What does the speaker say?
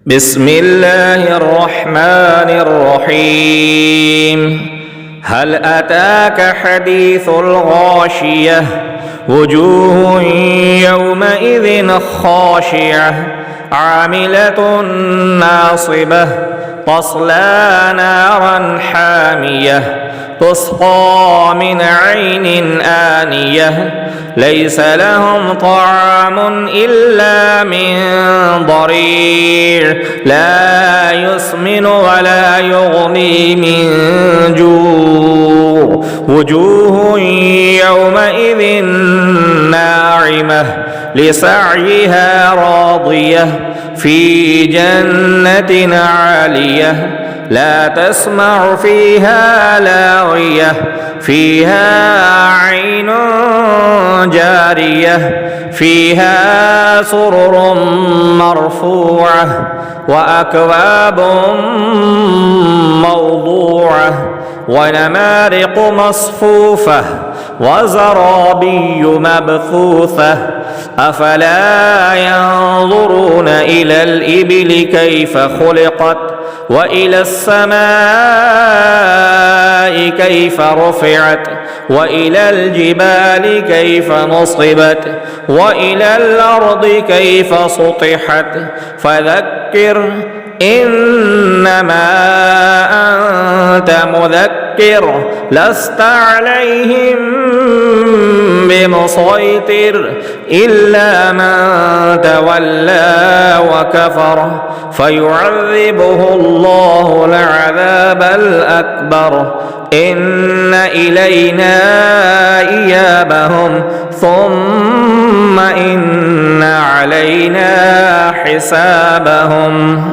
بسم الله الرحمن الرحيم هل أتاك حديث الغاشية وجوه يومئذ خاشعة عاملة ناصبة تصلى نارا حامية تسقى من عين آنية ليس لهم طعام إلا من ضريع لا يسمن ولا يغني من جوع وجوه يومئذ ناعمة لسعيها راضية في جنة عالية لا تسمع فيها لاغية فيها عين جارية فيها سرر مرفوعة وأكواب موضوعة ونمارق مصفوفة وزرابي مبثوثة أفلا ينظرون إلى الإبل كيف خلقت وإلى السماء كيف رفعت وإلى الجبال كيف نصبت وإلى الأرض كيف سطحت فذكر إنما أنت مذكر لست عليهم بمسيطر إلا من تولى وكفر فيعذبه الله العذاب الأكبر إن إلينا إيابهم ثم إن علينا حسابهم.